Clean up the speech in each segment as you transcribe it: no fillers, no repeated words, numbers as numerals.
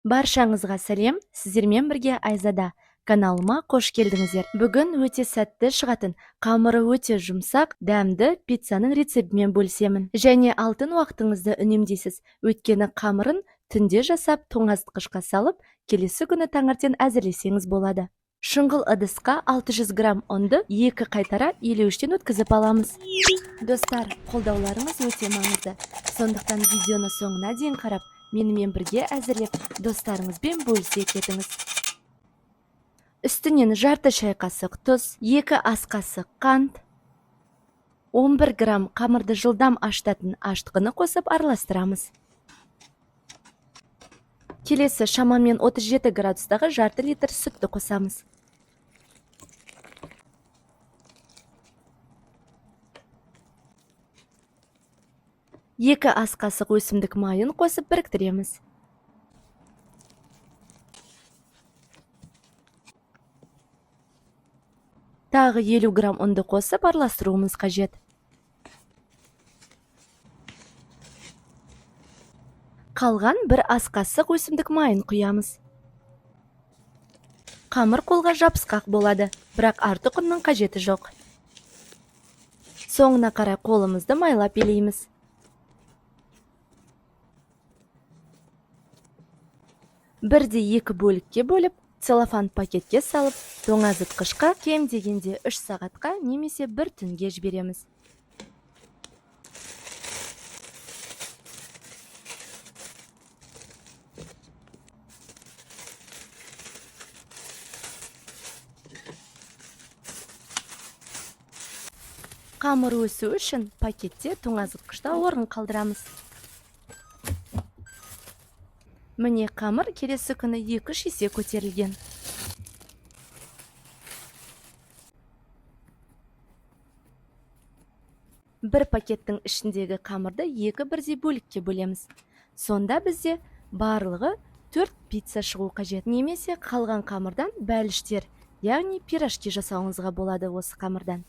Баршаңызға сәлем, сіздермен бірге Айзада. Каналыма қош келдіңіздер. Бүгін өте сәтті шығатын, қамыры өте жұмсақ, дәмді пиццаның рецептімен бөлісемін. Және алтын уақытыңызды үнемдейсіз. Өйткені қамырын түнде жасап, тоңазытқышқа салып, келесі күні таңертең әзірлесеңіз болады. Шұңғыл ыдысқа 600 грамм ұнды 2 қайтара илеуіштен өткізіп аламыз. Достар, қолдауларыңыз өте маңызды. Сондықтан видеоны соңына дейін қарап, менімен бірге әзірлеп, достарыңызбен бөлісе кетіңіз. Үстінен жарты шай қасық тұз, 2 ас қасық қант, 11 грамм қамырды жылдам ашытатын ашытқыны қосып араластырамыз. Келесі шамамен 37 градустағы жарты литр сүтті қосамыз. Екі ас қасық өсімдік майын қосып біріктіреміз. Тағы 50 грамм ұнды қосып араластыруымыз қажет. Қалған 1 ас қасық өсімдік майын құямыз. Қамыр қолға жабысқақ болады, бірақ артық ұнның қажеті жоқ. Соңына қарай қолымызды майлап елейміз. Бірде 2 бөлікке бөліп, целлофан пакетке салып, тоңазытқышқа кем дегенде 3 сағатқа немесе 1 түнге жібереміз. Қамыр өсу үшін пакетте тоңазытқышта орын қалдырамыз. Міне қамыр келесі күні 2 есе көтерілген. Бір пакеттің ішіндегі қамырды 2 бірдей бөлікке бөлеміз. Сонда бізде барлығы 4 пицца шығу қажет. Немесе қалған қамырдан бәліштер, яғни пирожки жасауыңызға болады осы қамырдан.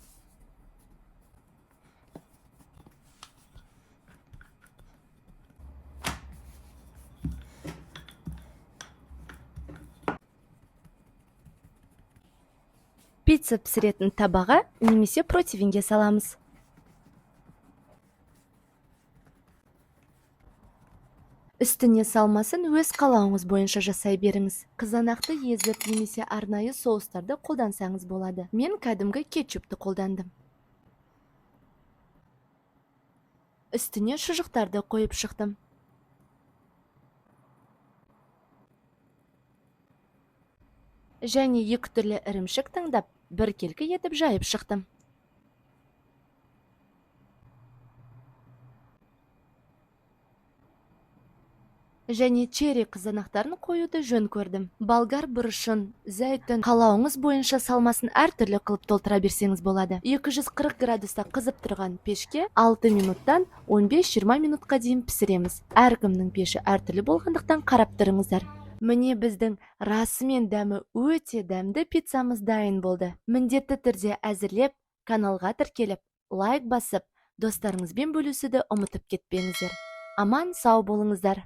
Пицца пісіретін табаға немесе противенге саламыз. Үстіне салмасын өз қалауыңыз бойынша жасай беріңіз. Қызанақты езіп немесе арнайы соустарды қолдансаңыз болады. Мен кәдімгі кетчупты қолдандым. Үстіне шұжықтарды қойып шықтым. Және 2 түрлі ірімшік таңдап, біркелкі етіп жайып шықтым. Және черри қызанақтарын қоюды жөн көрдім. Болгар бұрышын, зәйтүн, қалауыңыз бойынша салмасын әртүрлі қылып толтыра берсеңіз болады. 240 градуста қызып тұрған пешке 6 минуттан 15-20 минутқа дейін пісіреміз. Әркімнің пеші әртүрлі болғандықтан қарап тұрыңыздар. Міне біздің расымен дәмі өте дәмді пиццамыз дайын болды. Міндетті түрде әзірлеп, каналға тіркеліп, лайк басып, достарыңызбен бөлісуді ұмытып кетпеңіздер. Аман сау болыңыздар.